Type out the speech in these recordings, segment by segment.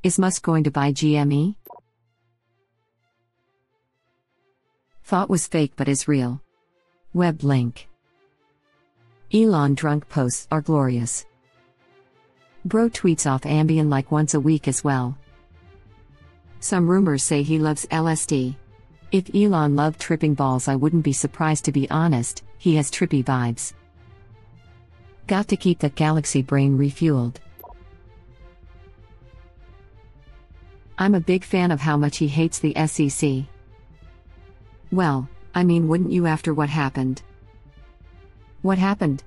Is Musk going to buy GME? Thought was fake but is real. Web link. Elon drunk posts are glorious. Bro tweets off Ambien like once a week as well. Some rumors say he loves LSD. If Elon loved tripping balls, I wouldn't be surprised, to be honest. He has trippy vibes. Got to keep that galaxy brain refueled. I'm a big fan of how much he hates the SEC. Well, I mean, wouldn't you after what happened? What happened?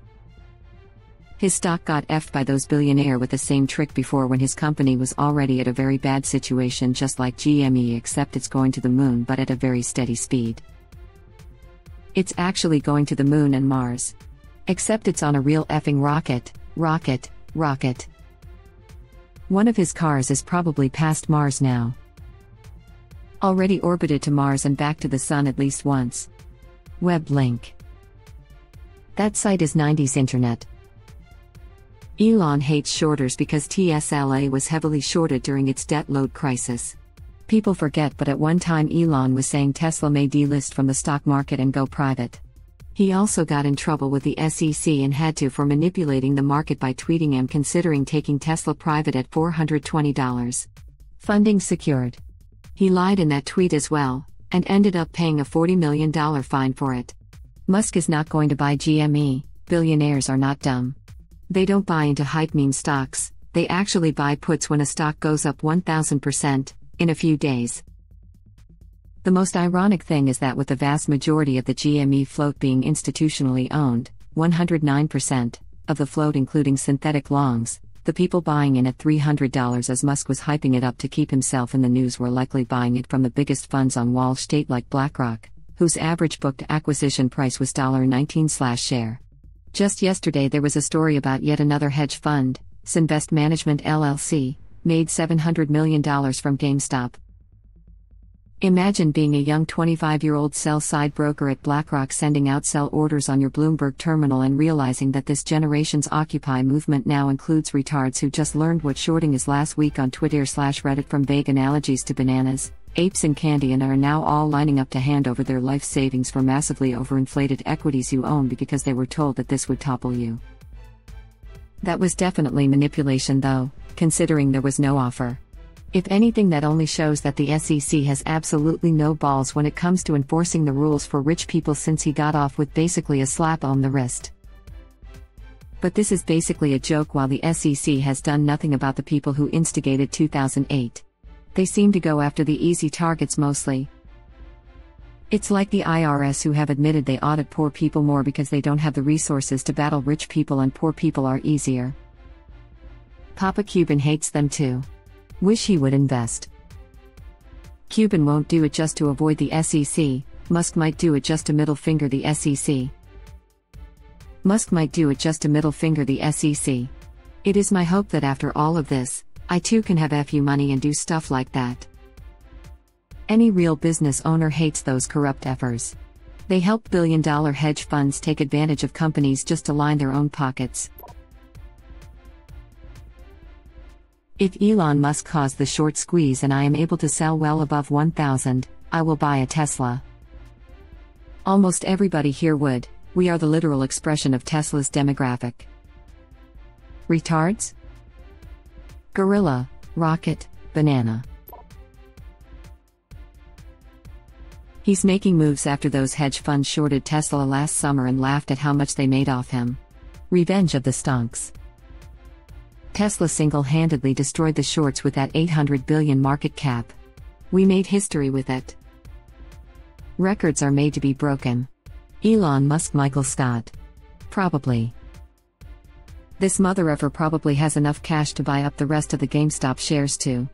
His stock got effed by those billionaires with the same trick before, when his company was already at a very bad situation, just like GME, except it's going to the moon but at a very steady speed. It's actually going to the moon and Mars. Except it's on a real effing rocket. One of his cars is probably past Mars now. Already orbited to Mars and back to the Sun at least once. Web link. That site is 90s internet. Elon hates shorters because Tesla was heavily shorted during its debt load crisis. People forget, but at one time Elon was saying Tesla may delist from the stock market and go private. He also got in trouble with the SEC and had to for manipulating the market by tweeting him considering taking Tesla private at $420. Funding secured. He lied in that tweet as well, and ended up paying a $40 million fine for it. Musk is not going to buy GME. Billionaires are not dumb. They don't buy into hype meme stocks, they actually buy puts when a stock goes up 1,000% in a few days. The most ironic thing is that with the vast majority of the GME float being institutionally owned, 109% of the float including synthetic longs, the people buying in at $300 as Musk was hyping it up to keep himself in the news were likely buying it from the biggest funds on Wall Street like BlackRock, whose average booked acquisition price was $19/share. Just yesterday there was a story about yet another hedge fund, Sinvest Management LLC, made $700 million from GameStop. Imagine being a young 25-year-old sell-side broker at BlackRock sending out sell orders on your Bloomberg terminal and realizing that this generation's Occupy movement now includes retards who just learned what shorting is last week on Twitter/Reddit, from vague analogies to bananas, apes and candy, and are now all lining up to hand over their life savings for massively overinflated equities you own because they were told that this would topple you. That was definitely manipulation though, considering there was no offer. If anything, that only shows that the SEC has absolutely no balls when it comes to enforcing the rules for rich people, since he got off with basically a slap on the wrist. But this is basically a joke, while the SEC has done nothing about the people who instigated 2008. They seem to go after the easy targets mostly. It's like the IRS, who have admitted they audit poor people more because they don't have the resources to battle rich people and poor people are easier. Papa Cuban hates them too. Wish he would invest. Cuban won't do it just to avoid the SEC, Musk might do it just to middle finger the SEC. Musk might do it just to middle finger the SEC. It is my hope that after all of this, I too can have FU money and do stuff like that. Any real business owner hates those corrupt effers. They help billion-dollar hedge funds take advantage of companies just to line their own pockets. If Elon Musk caused the short squeeze and I am able to sell well above 1,000, I will buy a Tesla. Almost everybody here would. We are the literal expression of Tesla's demographic. Retards? Gorilla, rocket, banana. He's making moves after those hedge funds shorted Tesla last summer and laughed at how much they made off him. Revenge of the stonks. Tesla single-handedly destroyed the shorts with that $800 billion market cap. We made history with it. Records are made to be broken. Elon Musk, Michael Scott. Probably. This mother effer probably has enough cash to buy up the rest of the GameStop shares too.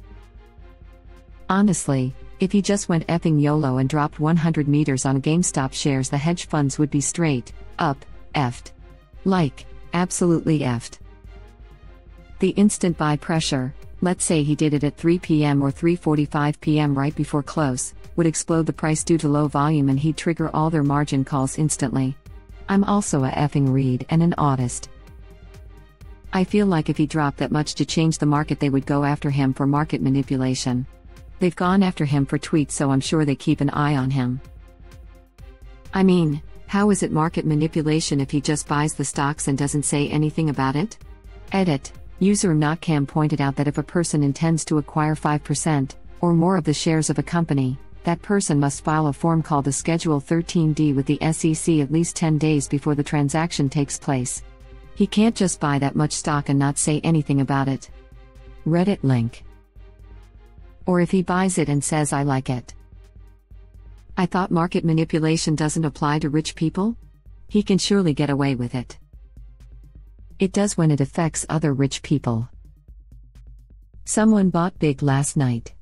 Honestly, if he just went effing YOLO and dropped 100 meters on GameStop shares, the hedge funds would be straight up effed. Like, absolutely effed. The instant buy pressure, let's say he did it at 3 p.m. or 3:45 p.m. right before close, would explode the price due to low volume and he'd trigger all their margin calls instantly. I'm also a effing read and an autist. I feel like if he dropped that much to change the market, they would go after him for market manipulation. They've gone after him for tweets, so I'm sure they keep an eye on him. I mean, how is it market manipulation if he just buys the stocks and doesn't say anything about it? Edit. User Notcam pointed out that if a person intends to acquire 5% or more of the shares of a company, that person must file a form called a Schedule 13D with the SEC at least 10 days before the transaction takes place. He can't just buy that much stock and not say anything about it. Reddit link. Or if he buys it and says, "I like it." I thought market manipulation doesn't apply to rich people? He can surely get away with it. It does when it affects other rich people. Someone bought big last night.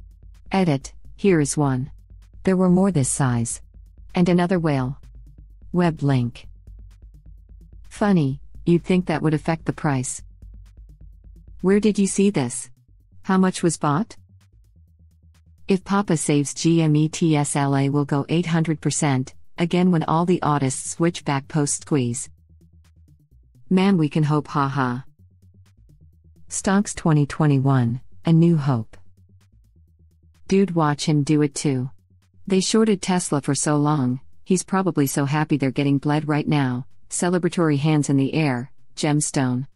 Edit. Here is one. There were more this size. And another whale. Web link. Funny, you'd think that would affect the price. Where did you see this? How much was bought? If Papa saves GME, TSLA will go 800%, again when all the autists switch back post-squeeze. Man, we can hope, haha. Stonks 2021, A New Hope. Dude, watch him do it too. They shorted Tesla for so long, he's probably so happy they're getting bled right now. Celebratory hands in the air, gemstone.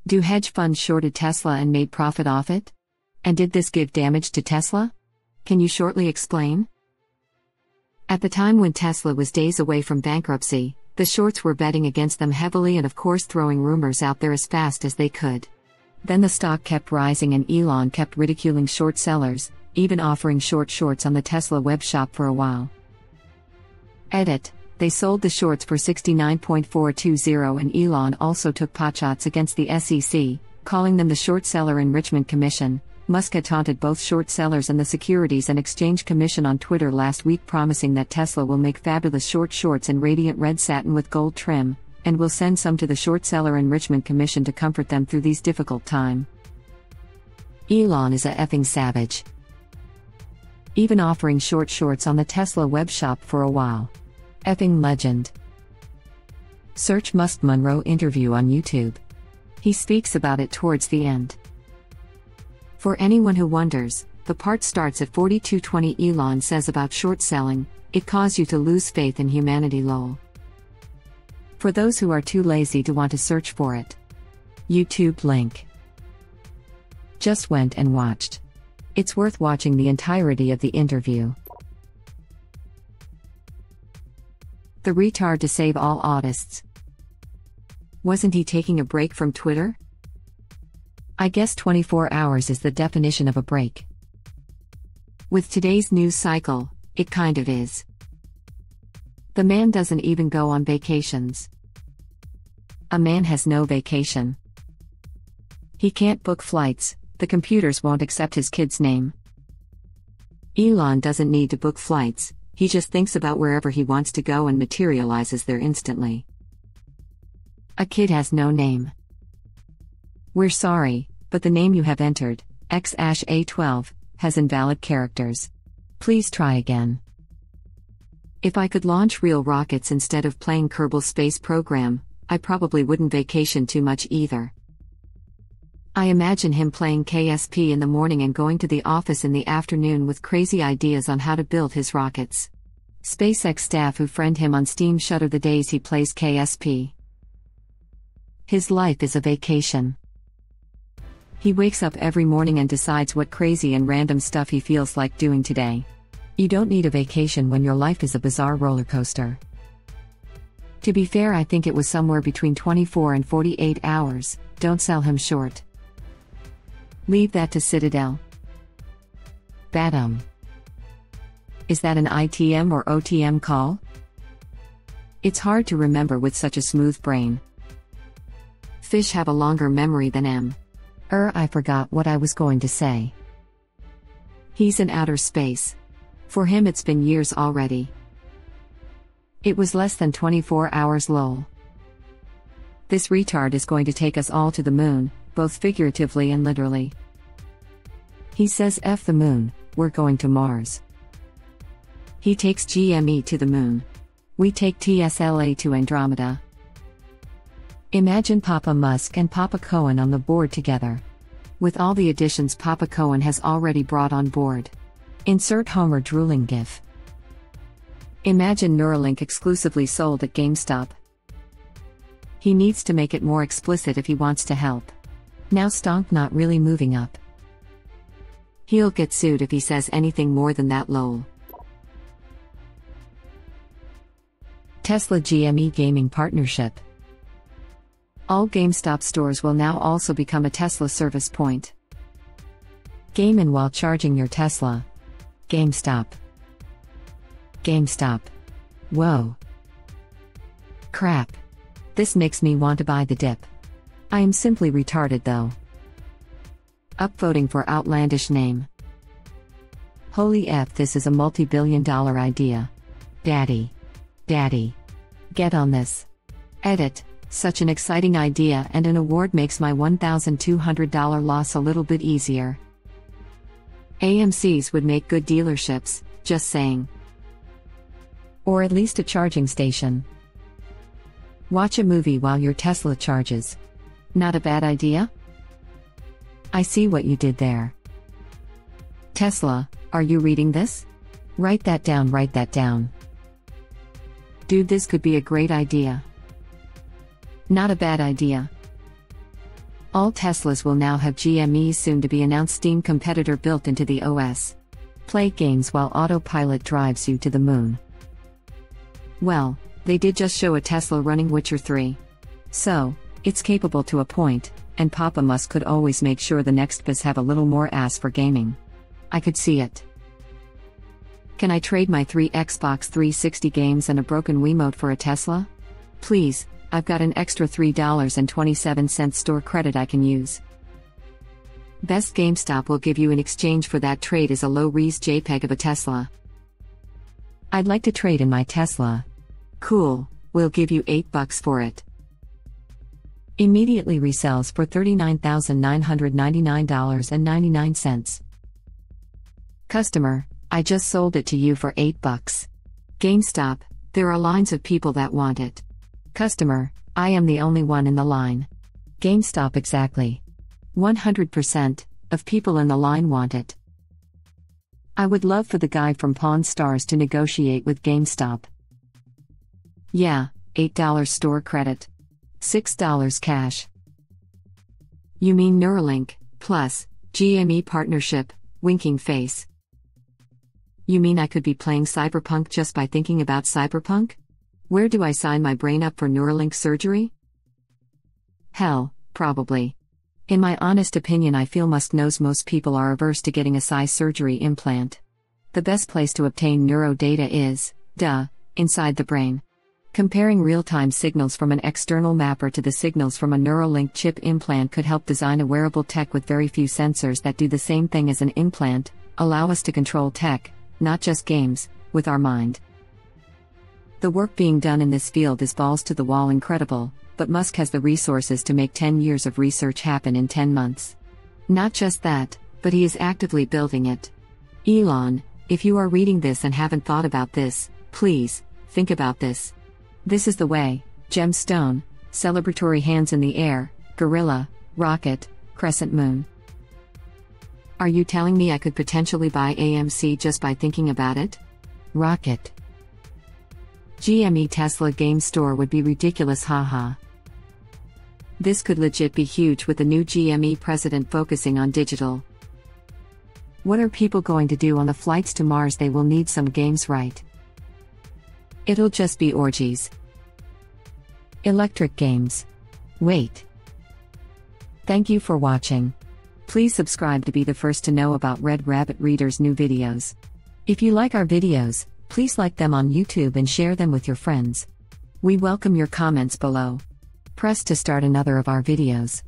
Do hedge funds shorted Tesla and made profit off it? And did this give damage to Tesla? Can you shortly explain? At the time when Tesla was days away from bankruptcy, the shorts were betting against them heavily and of course throwing rumors out there as fast as they could. Then the stock kept rising and Elon kept ridiculing short sellers, even offering shorts on the Tesla web shop for a while. Edit. They sold the shorts for $69.420 and Elon also took potshots against the SEC, calling them the Short Seller Enrichment Commission. Musk had taunted both short sellers and the Securities and Exchange Commission on Twitter last week, promising that Tesla will make fabulous shorts in radiant red satin with gold trim, and will send some to the Short Seller Enrichment Commission to comfort them through these difficult times. Elon is a effing savage. Even offering shorts on the Tesla web shop for a while. Effing legend. Search Musk Monroe interview on YouTube. He speaks about it towards the end. For anyone who wonders, the part starts at 42:20. Elon says about short selling, "It caused you to lose faith in humanity, lol." For those who are too lazy to want to search for it. YouTube link. Just went and watched. It's worth watching the entirety of the interview. The retard to save all autists. Wasn't he taking a break from Twitter? I guess 24 hours is the definition of a break. With today's news cycle, it kind of is. The man doesn't even go on vacations. A man has no vacation. He can't book flights, the computers won't accept his kid's name. Elon doesn't need to book flights, he just thinks about wherever he wants to go and materializes there instantly. A kid has no name. We're sorry, but the name you have entered, X-A12, has invalid characters. Please try again. If I could launch real rockets instead of playing Kerbal Space Program, I probably wouldn't vacation too much either. I imagine him playing KSP in the morning and going to the office in the afternoon with crazy ideas on how to build his rockets. SpaceX staff who friend him on Steam shudder the days he plays KSP. His life is a vacation. He wakes up every morning and decides what crazy and random stuff he feels like doing today. You don't need a vacation when your life is a bizarre roller coaster. To be fair, I think it was somewhere between 24 and 48 hours, don't sell him short. Leave that to Citadel. Badum. Is that an ITM or OTM call? It's hard to remember with such a smooth brain. Fish have a longer memory than M. I forgot what I was going to say. He's in outer space. For him it's been years already. It was less than 24 hours, lol. This retard is going to take us all to the moon, both figuratively and literally. He says F the moon, we're going to Mars. He takes GME to the moon. We take TSLA to Andromeda. Imagine Papa Musk and Papa Cohen on the board together. With all the additions Papa Cohen has already brought on board. Insert Homer drooling gif. Imagine Neuralink exclusively sold at GameStop. He needs to make it more explicit if he wants to help. Now stonk not really moving up. He'll get sued if he says anything more than that lol. Tesla GME gaming partnership. All GameStop stores will now also become a Tesla service point. Game in while charging your Tesla. GameStop. GameStop. Whoa. Crap. This makes me want to buy the dip. I am simply retarded though. Upvoting for outlandish name. Holy F, this is a multi-billion-dollar idea. Daddy. Daddy. Get on this. Edit. Such an exciting idea, and an award makes my $1,200 loss a little bit easier. AMCs would make good dealerships, just saying. Or at least a charging station. Watch a movie while your Tesla charges. Not a bad idea? I see what you did there. Tesla, are you reading this? Write that down, write that down. Dude, this could be a great idea. Not a bad idea. All Teslas will now have GME's soon-to-be-announced Steam competitor built into the OS. Play games while autopilot drives you to the moon. Well, they did just show a Tesla running Witcher 3. So, it's capable to a point, and Papa Musk could always make sure the next biz have a little more ass for gaming. I could see it. Can I trade my 3 Xbox 360 games and a broken Wiimote for a Tesla? Please, I've got an extra $3.27 store credit I can use. Best GameStop will give you in exchange for that trade is a low-res JPEG of a Tesla. I'd like to trade in my Tesla. Cool, we'll give you $8 for it. Immediately resells for $39,999.99. Customer, I just sold it to you for $8. GameStop, there are lines of people that want it. Customer, I am the only one in the line. GameStop, exactly. 100% of people in the line want it. I would love for the guy from Pawn Stars to negotiate with GameStop. Yeah, $8 store credit. $6 cash. You mean Neuralink, plus, GME partnership, winking face. You mean I could be playing Cyberpunk just by thinking about Cyberpunk? Where do I sign my brain up for Neuralink surgery? Hell, probably. In my honest opinion, I feel Musk knows most people are averse to getting a size surgery implant. The best place to obtain neuro data is, inside the brain. Comparing real-time signals from an external mapper to the signals from a Neuralink chip implant could help design a wearable tech with very few sensors that do the same thing as an implant, allow us to control tech, not just games, with our mind. The work being done in this field is balls to the wall incredible, but Musk has the resources to make 10 years of research happen in 10 months. Not just that, but he is actively building it. Elon, if you are reading this and haven't thought about this, please, think about this. This is the way: gemstone, celebratory hands in the air, gorilla, rocket, crescent moon. Are you telling me I could potentially buy AMC just by thinking about it? Rocket. GME Tesla game store would be ridiculous, haha. This could legit be huge with the new GME president focusing on digital. What are people going to do on the flights to Mars? They will need some games, right? It'll just be orgies. Electric games. Wait. Thank you for watching. Please subscribe to be the first to know about Red Rabbit Reader's new videos. If you like our videos, please like them on YouTube and share them with your friends. We welcome your comments below. Press to start another of our videos.